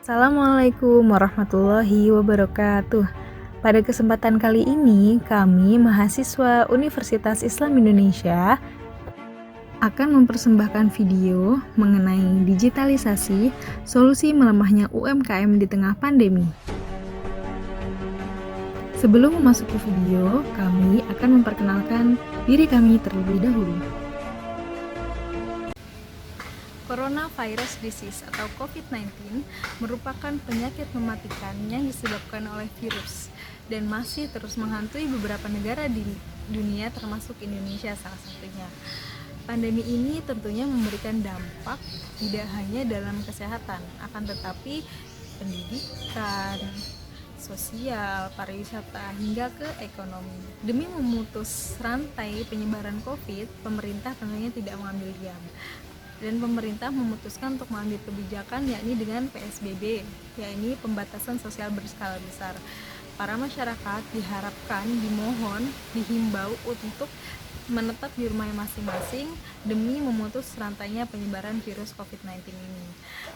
Assalamualaikum warahmatullahi wabarakatuh. Pada kesempatan kali ini, kami mahasiswa Universitas Islam Indonesia akan mempersembahkan video mengenai digitalisasi, solusi melemahnya UMKM di tengah pandemi. Sebelum memasuki video, kami akan memperkenalkan diri kami terlebih dahulu. Coronavirus disease atau COVID-19 merupakan penyakit mematikan yang disebabkan oleh virus dan masih terus menghantui beberapa negara di dunia termasuk Indonesia salah satunya. Pandemi ini tentunya memberikan dampak tidak hanya dalam kesehatan, akan tetapi pendidikan, sosial, pariwisata, hingga ke ekonomi. Demi memutus rantai penyebaran COVID, pemerintah tentunya tidak mengambil diam. Dan pemerintah memutuskan untuk mengambil kebijakan yakni dengan PSBB, yakni pembatasan sosial berskala besar. Para masyarakat diharapkan, dihimbau untuk menetap di rumah masing-masing demi memutus rantainya penyebaran virus COVID-19 ini.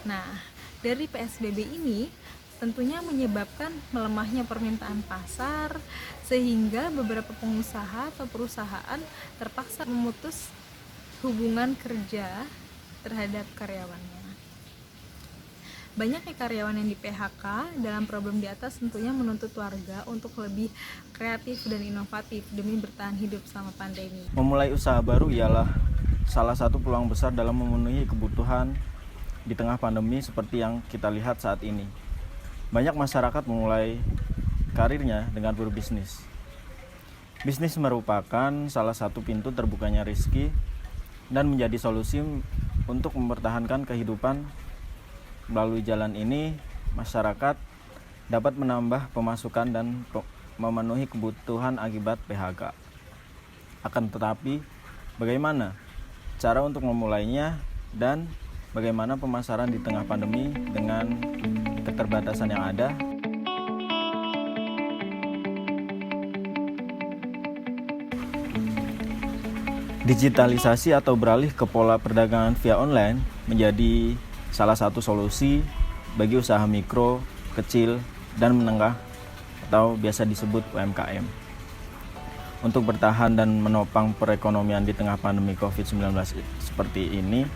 Nah, dari PSBB ini tentunya menyebabkan melemahnya permintaan pasar sehingga beberapa pengusaha atau perusahaan terpaksa memutus hubungan kerja terhadap karyawannya. Banyaknya karyawan yang di PHK dalam problem di atas tentunya menuntut warga untuk lebih kreatif dan inovatif demi bertahan hidup selama pandemi. Memulai usaha baru ialah salah satu peluang besar dalam memenuhi kebutuhan di tengah pandemi seperti yang kita lihat saat ini. Banyak masyarakat memulai karirnya dengan berbisnis. Bisnis merupakan salah satu pintu terbukanya rezeki dan menjadi solusi untuk mempertahankan kehidupan. Melalui jalan ini, masyarakat dapat menambah pemasukan dan memenuhi kebutuhan akibat PHK. Akan tetapi, bagaimana cara untuk memulainya dan bagaimana pemasaran di tengah pandemi dengan keterbatasan yang ada? Digitalisasi atau beralih ke pola perdagangan via online menjadi salah satu solusi bagi usaha mikro, kecil, dan menengah atau biasa disebut UMKM. Untuk bertahan dan menopang perekonomian di tengah pandemi COVID-19 seperti ini,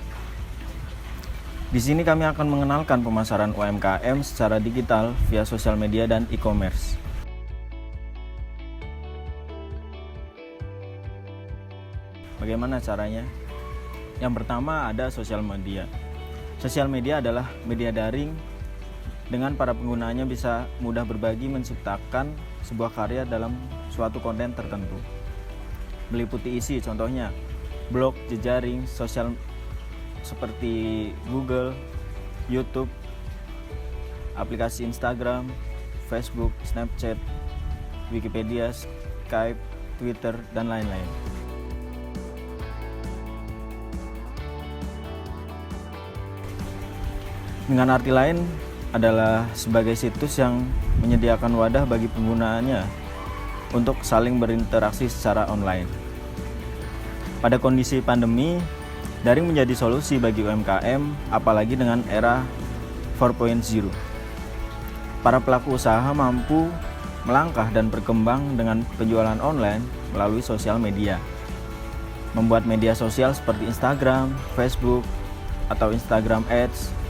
di sini kami akan mengenalkan pemasaran UMKM secara digital via sosial media dan e-commerce. Bagaimana caranya? Yang pertama ada sosial media. Sosial media adalah media daring dengan para penggunanya bisa mudah berbagi menciptakan sebuah karya dalam suatu konten tertentu. Meliputi isi contohnya blog, jejaring, sosial seperti Google, YouTube, aplikasi Instagram, Facebook, Snapchat, Wikipedia, Skype, Twitter, dan lain-lain. Dengan arti lain adalah sebagai situs yang menyediakan wadah bagi penggunaannya untuk saling berinteraksi secara online. Pada kondisi pandemi, daring menjadi solusi bagi UMKM, apalagi dengan era 4.0. Para pelaku usaha mampu melangkah dan berkembang dengan penjualan online melalui sosial media. Membuat media sosial seperti Instagram, Facebook, atau Instagram Ads,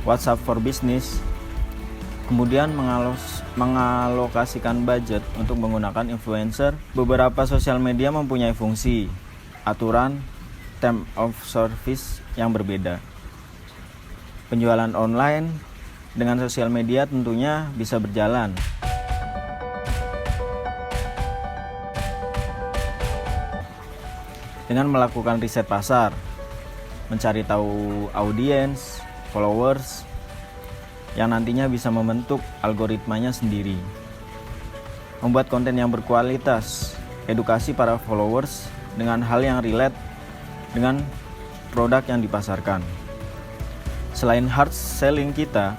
WhatsApp for Business, kemudian mengalokasikan budget untuk menggunakan influencer. Beberapa sosial media mempunyai fungsi, aturan, term of service yang berbeda. Penjualan online dengan sosial media tentunya bisa berjalan. Dengan melakukan riset pasar, mencari tahu audiens, followers, yang nantinya bisa membentuk algoritmanya sendiri. Membuat konten yang berkualitas, edukasi para followers dengan hal yang relate dengan produk yang dipasarkan. Selain hard selling, kita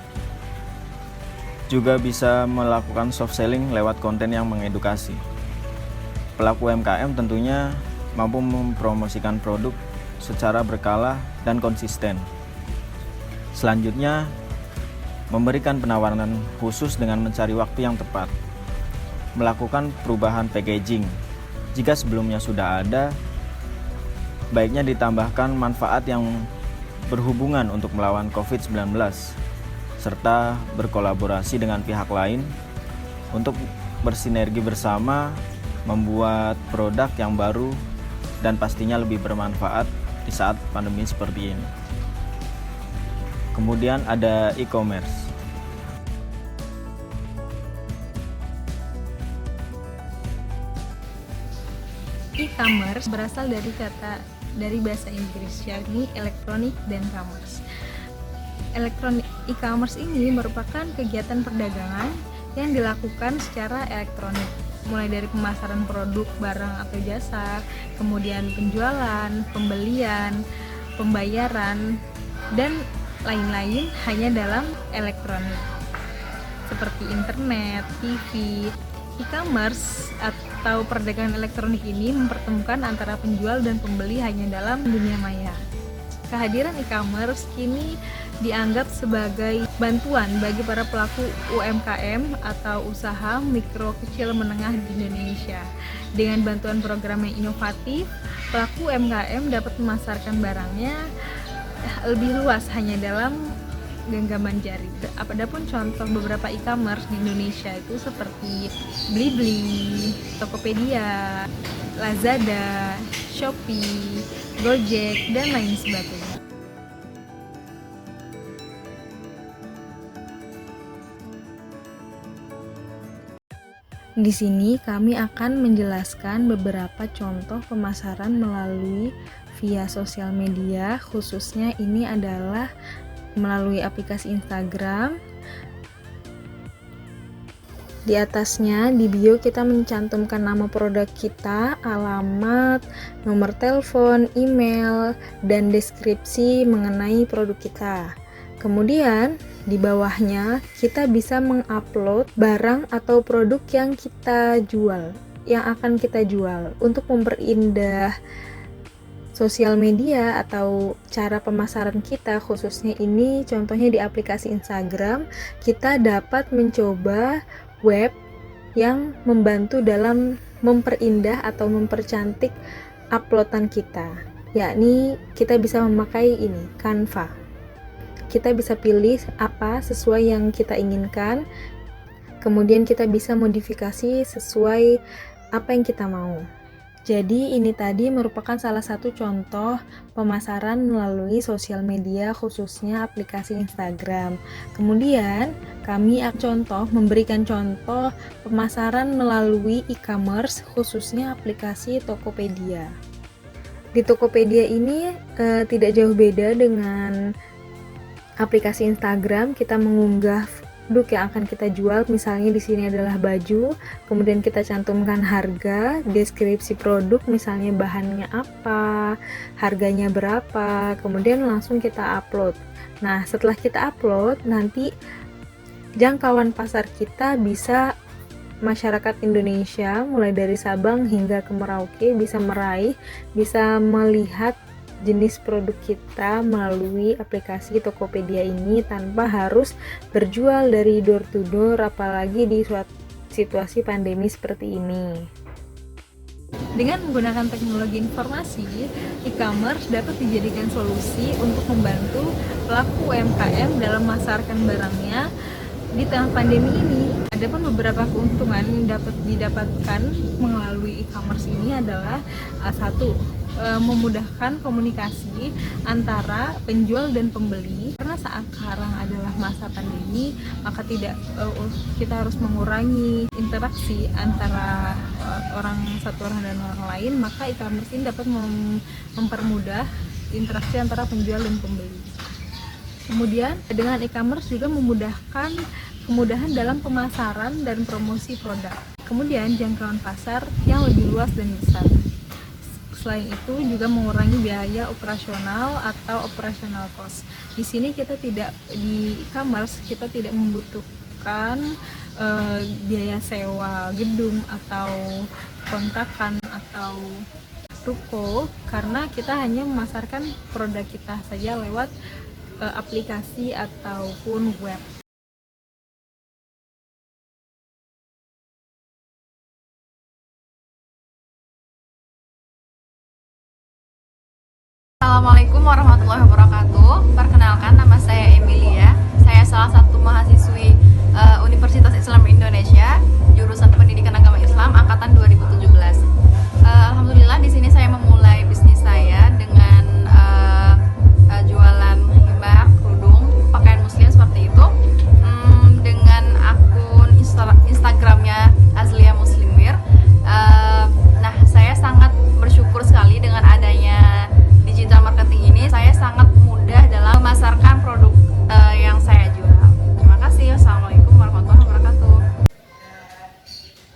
juga bisa melakukan soft selling lewat konten yang mengedukasi. Pelaku UMKM tentunya mampu mempromosikan produk secara berkala dan konsisten. Selanjutnya, memberikan penawaran khusus dengan mencari waktu yang tepat, melakukan perubahan packaging. Jika sebelumnya sudah ada, baiknya ditambahkan manfaat yang berhubungan untuk melawan COVID-19, serta berkolaborasi dengan pihak lain untuk bersinergi bersama membuat produk yang baru dan pastinya lebih bermanfaat di saat pandemi seperti ini. Kemudian ada e-commerce. E-commerce berasal dari bahasa Inggris, yakni elektronik dan commerce. Elektronik e-commerce ini merupakan kegiatan perdagangan yang dilakukan secara elektronik, mulai dari pemasaran produk, barang atau jasa, kemudian penjualan, pembelian, pembayaran, dan lain-lain hanya dalam elektronik, seperti internet, TV. E-commerce atau perdagangan elektronik ini mempertemukan antara penjual dan pembeli hanya dalam dunia maya. Kehadiran e-commerce kini dianggap sebagai bantuan bagi para pelaku UMKM atau usaha mikro kecil menengah di Indonesia. Dengan bantuan program yang inovatif, pelaku UMKM dapat memasarkan barangnya lebih luas hanya dalam genggaman jari. Adapun contoh beberapa e-commerce di Indonesia itu seperti Blibli, Tokopedia, Lazada, Shopee, Gojek, dan lain sebagainya. Di sini kami akan menjelaskan beberapa contoh pemasaran melalui via sosial media, khususnya ini adalah melalui aplikasi Instagram. Di atasnya di bio kita mencantumkan nama produk kita, alamat, nomor telepon, email, dan deskripsi mengenai produk kita. Kemudian di bawahnya kita bisa mengupload barang atau produk yang kita jual, yang akan kita jual. Untuk memperindah sosial media atau cara pemasaran kita, khususnya ini contohnya di aplikasi Instagram, kita dapat mencoba web yang membantu dalam memperindah atau mempercantik uploadan kita, yakni kita bisa memakai ini, Canva. Kita bisa pilih apa sesuai yang kita inginkan, kemudian kita bisa modifikasi sesuai apa yang kita mau. Jadi ini tadi merupakan salah satu contoh pemasaran melalui sosial media, khususnya aplikasi Instagram. Kemudian kami akan memberikan contoh pemasaran melalui e-commerce, khususnya aplikasi Tokopedia. Di Tokopedia ini tidak jauh beda dengan aplikasi Instagram. Kita mengunggah produk yang akan kita jual, misalnya di sini adalah baju, kemudian kita cantumkan harga, deskripsi produk, misalnya bahannya apa, harganya berapa, kemudian langsung kita upload. Nah, setelah kita upload, nanti jangkauan pasar kita bisa masyarakat Indonesia mulai dari Sabang hingga ke Merauke bisa meraih, bisa melihat jenis produk kita melalui aplikasi Tokopedia ini tanpa harus berjual dari door to door, apalagi di suatu situasi pandemi seperti ini. Dengan menggunakan teknologi informasi, e-commerce dapat dijadikan solusi untuk membantu pelaku UMKM dalam memasarkan barangnya di tengah pandemi ini. Adapun beberapa keuntungan yang dapat didapatkan melalui e-commerce ini adalah satu, memudahkan komunikasi antara penjual dan pembeli, karena saat sekarang adalah masa pandemi, maka kita harus mengurangi interaksi antara satu orang dan orang lain, maka e-commerce ini dapat mempermudah interaksi antara penjual dan pembeli. Kemudian dengan e-commerce juga kemudahan dalam pemasaran dan promosi produk. Kemudian jangkauan pasar yang lebih luas dan besar. Selain itu juga mengurangi biaya operasional atau operational cost. Di sini di e-commerce kita tidak membutuhkan biaya sewa gedung atau kontrakan atau ruko, karena kita hanya memasarkan produk kita saja lewat aplikasi ataupun web. Assalamualaikum warahmatullahi wabarakatuh. Perkenalkan, nama saya Emilia. Saya salah satu mahasiswi Universitas Islam Indonesia, jurusan Pendidikan Agama Islam angkatan 2017. Alhamdulillah di sini saya memulai bisnis saya dengan jualan himar, kerudung, pakaian muslim seperti itu. Dengan akun Instagramnya Azlia Muslimwear. Nah, saya sangat bersyukur sekali dengan adanya digital marketing ini. Saya sangat mudah dalam memasarkan produk yang saya jual. Terima kasih. Wassalamualaikum warahmatullahi wabarakatuh.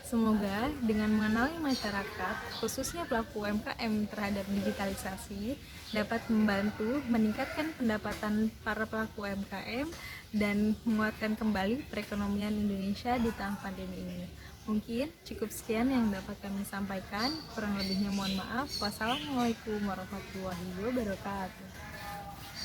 Semoga dengan mengenali masyarakat, khususnya pelaku UMKM terhadap digitalisasi, dapat membantu meningkatkan pendapatan para pelaku UMKM dan menguatkan kembali perekonomian Indonesia di tengah pandemi ini. Mungkin cukup sekian yang dapat kami sampaikan, kurang lebihnya mohon maaf. Wassalamualaikum warahmatullahi wabarakatuh.